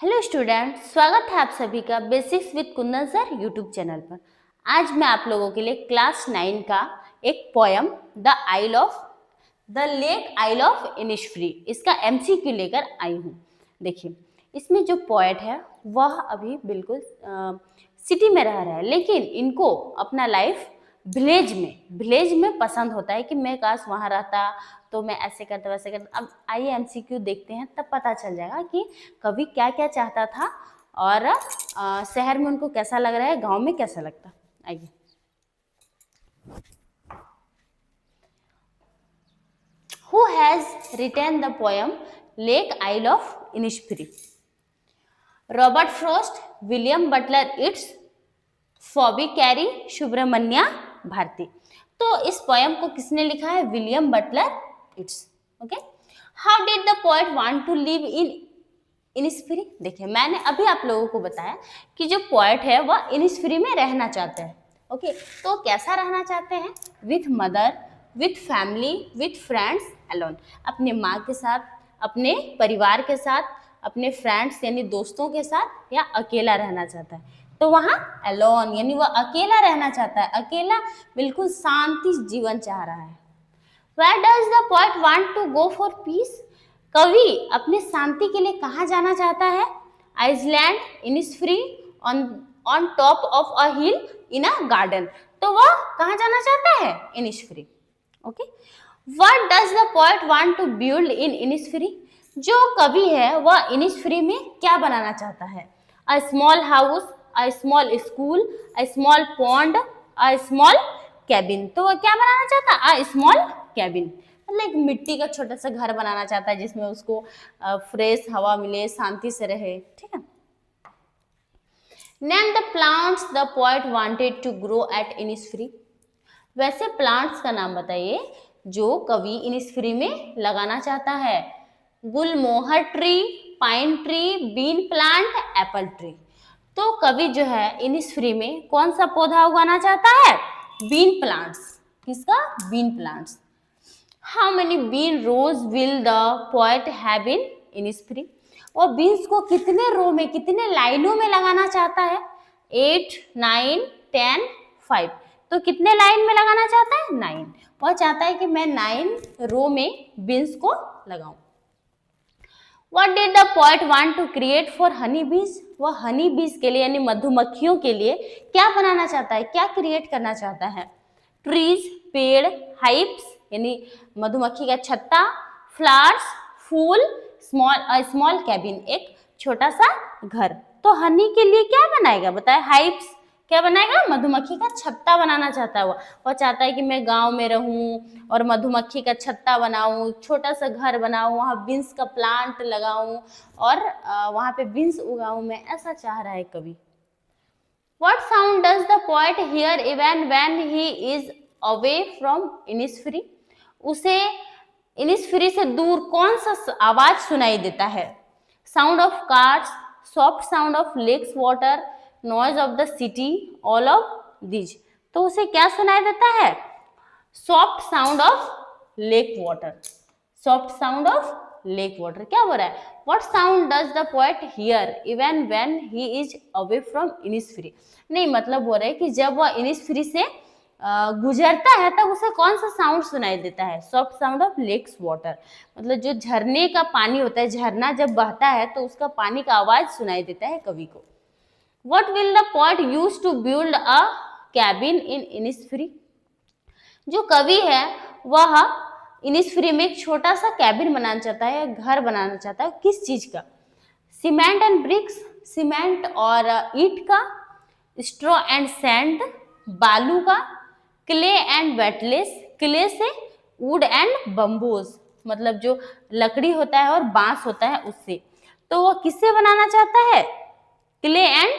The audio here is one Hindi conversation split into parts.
हेलो स्टूडेंट, स्वागत है आप सभी का basics with Kundan sir YouTube channel पर। आज मैं आप लोगों के लिए क्लास 9 का एक poem the lake isle of Innisfree, इसका एमसीक्यू लेकर आई हूँ। देखिए, इसमें जो पोएट है वह अभी बिल्कुल सिटी में रह रहा है, लेकिन इनको अपना लाइफ विलेज में पसंद होता है कि मैं काश वहाँ रहता तो मैं ऐसे करता वैसे करता। अब आइए एमसीक्यू देखते हैं, तब पता चल जाएगा कि कवि क्या क्या चाहता था और शहर में उनको कैसा लग रहा है, गांव में कैसा लगता। आइए, Who has written the poem Lake Isle of Innisfree? Robert Frost, William Butler Yeats, Phoebe Cary, Subramania Bharati. तो इस पोयम को किसने लिखा है? William Butler Yeats. Okay, how did the poet want to live in Innisfree? देखिए, मैंने अभी आप लोगों को बताया कि जो पोएट है वह इनिस्फ्री में रहना चाहते हैं। ओके, तो कैसा रहना चाहते हैं? With mother, with family, with friends, alone. अपने माँ के साथ, अपने परिवार के साथ, अपने फ्रेंड्स यानी दोस्तों के साथ, या अकेला रहना चाहता है। तो वहाँ अलोन यानी वह अकेला रहना चाहता है, अकेला बिल्कुल शांति जीवन चाह रहा है। Where does the poet want to go for peace? कवि अपने शांति के लिए कहाँ जाना चाहता है? Island, Innisfree, on top of a hill, in a garden। तो वह कहाँ जाना चाहता है? Innisfree. Okay, What does the poet want to build in Innisfree? जो कवि है वह इनिस्फ्री में क्या बनाना चाहता है? A small house, a small school, a small pond, a small cabin। तो वह क्या बनाना चाहता है? A small cabin, मतलब एक मिट्टी का छोटा सा घर बनाना चाहता है जिसमें उसको फ्रेश हवा मिले, शांति से रहे। ठीक है। Name the plants the poet wanted to grow at Innisfree. वैसे प्लांट्स का नाम बताइए जो कवि इनिस्फ्री में लगाना चाहता है। Gulmohar tree, pine tree, bean plant, apple tree. तो कवि जो है इनिस्फ्री में कौन सा पौधा उगाना चाहता है? Bean plants. किसका? Bean plants. How many bean rows will the poet have in Innisfree? और बीन्स को कितने रो में, कितने लाइनों में लगाना चाहता है? 8, 9, 10, 5। तो कितने लाइन में लगाना चाहता है? 9। वह चाहता है कि मैं 9 रो में बीन्स को लगाऊं। What did the poet want to create for honey bees? वह हनी बीज के लिए यानी मधुमक्खियों के लिए क्या बनाना चाहता है, क्या क्रिएट करना चाहता है? ट्रीज, पेड़, हाइप्स यानी मधुमक्खी का छत्ता, फ्लावर्स, फूल, स्मॉल कैबिन एक छोटा सा घर। तो हनी के लिए क्या बनाएगा बताए? हाइप्स। क्या बनाएगा? मधुमक्खी का छत्ता बनाना चाहता है। वह चाहता है कि मैं गांव में रहूं और मधुमक्खी का छत्ता बनाऊं, छोटा सा घर बनाऊं, वहां बीन्स का प्लांट लगाऊं और वहां पे बीन्स उगाऊं मैं, ऐसा चाह रहा है कवि। What sound does the poet hear even when he is away from Innisfree? उसे इनिस्फ्री से दूर कौन सा आवाज सुनाई देता है? Sound of cars, soft sound of lakes water, noise of the city, all of these. तो उसे क्या सुनाई देता है? Soft sound of lake water. Soft sound of lake water. क्या बोल रहा है? What sound does the poet hear even when he is away from Innisfree? नहीं, मतलब बोल रहा है कि जब वह इनिस्फ्री से गुजरता है तब उसे कौन सा साउंड सुनाई देता है? Soft sound of lakes water, मतलब जो झरने का पानी होता है, झरना जब बहता है तो उसका पानी का आवाज सुनाई देता है कवि को। What will the poet use to build a cabin in Innisfree? जो कवि है वह इनिस्फ्री में एक छोटा सा कैबिन बनाना चाहता है, घर बनाना चाहता है। किस चीज का? सीमेंट एंड ब्रिक्स, सीमेंट और ईंट का, स्ट्रॉ एंड सैंड, बालू का, क्ले एंड वेटलेस, क्ले से, वुड एंड बम्बूज, मतलब जो लकड़ी होता है और बांस होता है उससे। तो वो किससे बनाना चाहता है? क्ले एंड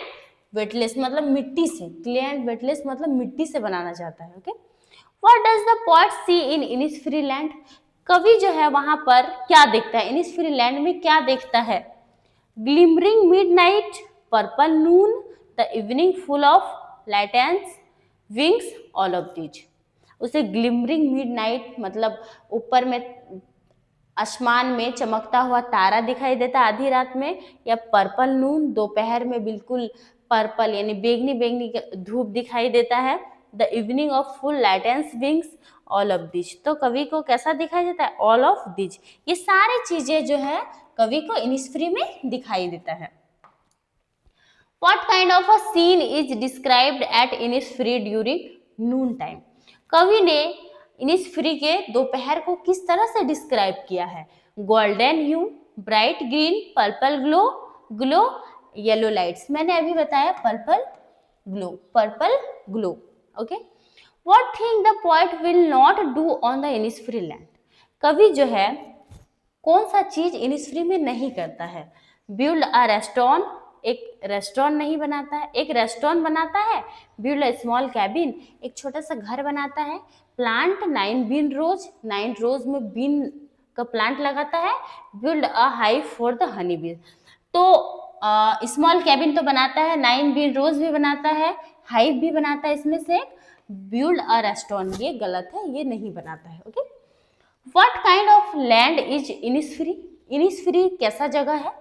वेटलेस, मतलब मिट्टी से। क्ले एंड वेटलेस मतलब मिट्टी से बनाना चाहता है। Okay, What does the poet see in Innisfree land? कवि जो है वहां पर क्या देखता है? इनिस्फ्री लैंड में क्या देखता है? Glimmering midnight, purple noon, the evening full of linnet's, wings, all of these. उसे ग्लिमरिंग मिडनाइट मतलब ऊपर में आसमान में चमकता हुआ तारा दिखाई देता है आधी रात में, या पर्पल नून, दोपहर में बिल्कुल पर्पल यानी बेगनी बेगनी धूप दिखाई देता है। The evening of full light and wings, all of this. तो कवि को कैसा दिखाई देता है? All of this. ये सारी चीजें जो है कवि को इनिसफ्री में दिखाई देता है। What kind of a scene is described at Innisfree during noon time? कवि ने इनिसफ्री के दोपहर को किस तरह से डिस्क्राइब किया है? Golden hue, bright green, purple glow, glow, yellow lights. मैंने अभी बताया purple glow. Okay. What thing the poet will not do on the Innisfree land? कवि जो है कौन सा चीज इनिसफ्री में नहीं करता है? बिल्ड अ रेस्टोरेंट, एक रेस्टोरेंट नहीं बनाता है, एक रेस्टोरेंट बनाता है। बिल्ड अ स्मॉल कैबिन, एक छोटा सा घर बनाता है। प्लांट 9 बीन रोज, 9 रोज में बीन का प्लांट लगाता है। Build a hive for the honey bee. तो स्मॉल कैबिन तो बनाता है, 9 बीन रोज भी बनाता है, हाइव भी बनाता है। इसमें से बिल्ड अ रेस्टोरेंट ये गलत है, ये नहीं बनाता है। Okay. What kind of land is Innisfree? Innisfree कैसा जगह है?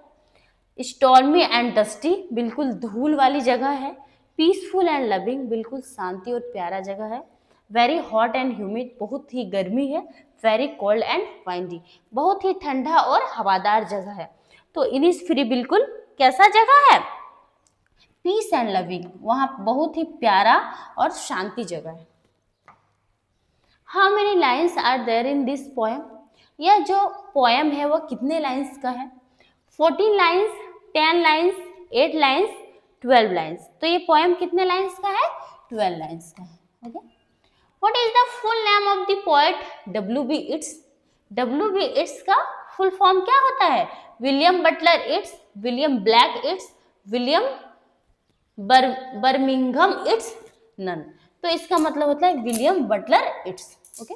स्टॉर्मी एंड डस्टी, बिल्कुल धूल वाली जगह है। पीसफुल एंड लविंग, बिल्कुल शांति और प्यारा जगह है। वेरी हॉट एंड ह्यूमिड, बहुत ही गर्मी है। वेरी कोल्ड एंड वाइंडी, बहुत ही ठंडा और हवादार जगह है। तो इनिसफ्री बिल्कुल कैसा जगह है? पीस एंड लविंग, वहाँ बहुत ही प्यारा और शांति जगह है। How many lines are there in this poem? यह जो पोएम है वो कितने लाइन्स का है? 14 लाइन्स, 10 लाइन्स, 8 लाइन्स, 12 लाइन्स। तो ये पोएम कितने लाइन्स का है? 12 लाइन्स का है। Okay. What is the full name of the poet W.B. Yeats? W.B. Yeats का फुल फॉर्म क्या होता है? William Butler Yeats, William Blake Yeats, William Birmingham Yeats, none. तो इसका मतलब होता है William Butler Yeats. Okay.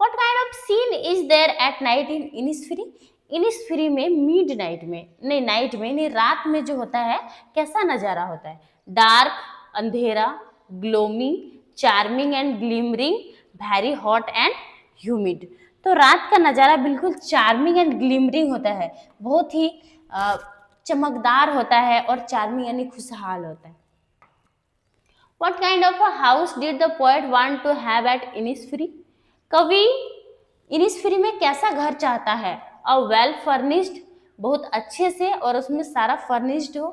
What kind of scene is there at night in Innisfree? Innisfree में मिड नाइट में नाइट में नहीं, रात में जो होता है कैसा नज़ारा होता है? डार्क, अंधेरा, gloomy, charming and glimmering, very hot and humid. तो रात का नज़ारा बिल्कुल चार्मिंग एंड ग्लिमरिंग होता है, बहुत ही चमकदार होता है, और चार्मिंग यानी खुशहाल होता है। What kind of a house did the poet want to have at Innisfree? कवि इनिसफ्री में कैसा घर चाहता है? अ वेल फर्निश्ड, बहुत अच्छे से और उसमें सारा फर्निश्ड हो।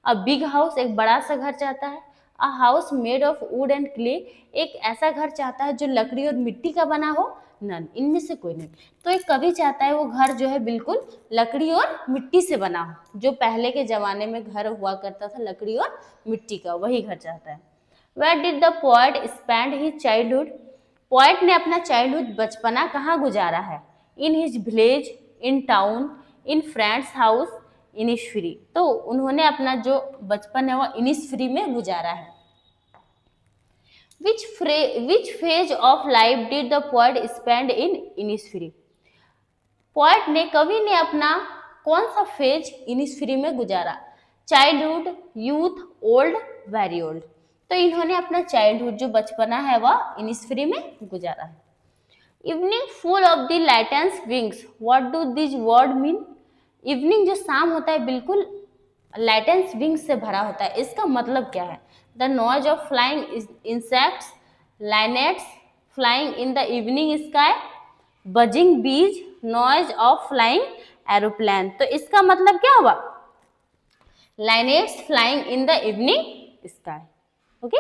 अ बिग हाउस, एक बड़ा सा घर चाहता है। A house made of would and clay, एक ऐसा घर चाहता है जो लकड़ी और मिट्टी का बना हो। नन, इनमें से कोई नहीं। तो एक कवि चाहता है वो घर जो है बिल्कुल लकड़ी और मिट्टी से बना हो, जो पहले के ज़माने में घर हुआ करता था लकड़ी और मिट्टी का, वही घर चाहता है। Where did the poet spend his childhood? Poet ने अपना चाइल्डहुड बचपना कहाँ गुजारा है? In his village, in town, in friends house, Innisfree. तो उन्होंने अपना जो बचपन है वो इनिसफ्री में गुजारा है। Which phase of life did the poet spend in Innisfree? Poet ने, कवि ने अपना कौन सा फेज इनिसफ्री में गुजारा? Childhood, youth, old, very old. तो इन्होंने अपना चाइल्डहुड जो बचपना है वह इनिसफ्री में गुजारा है। Evening full of the linnet's wings, what do this word mean? Evening जो शाम होता है बिल्कुल लाइटेंस विंग्स से भरा होता है, इसका मतलब क्या है? The noise of flying insects, linnets flying in the evening sky, buzzing bees, noise of flying aeroplane. तो इसका मतलब क्या हुआ? Linnets flying in the evening sky. Okay.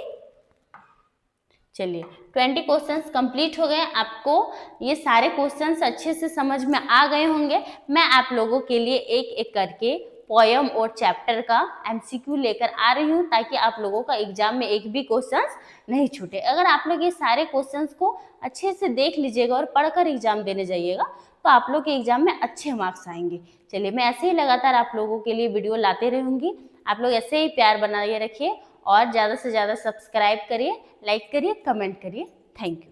चलिए 20 क्वेश्चंस कंप्लीट हो गए। आपको ये सारे क्वेश्चंस अच्छे से समझ में आ गए होंगे। मैं आप लोगों के लिए एक एक करके पोएम और चैप्टर का एमसीक्यू लेकर आ रही हूँ, ताकि आप लोगों का एग्जाम में एक भी क्वेश्चंस नहीं छूटे। अगर आप लोग ये सारे क्वेश्चंस को अच्छे से देख लीजिएगा और पढ़कर एग्जाम देने जाइएगा तो आप लोग के एग्जाम में अच्छे मार्क्स आएंगे। चलिए, मैं ऐसे ही लगातार आप लोगों के लिए वीडियो लाते रहूँगी। आप लोग ऐसे ही प्यार बनाए रखिए और ज़्यादा से ज़्यादा सब्सक्राइब करिए, लाइक करिए, कमेंट करिए। Thank you.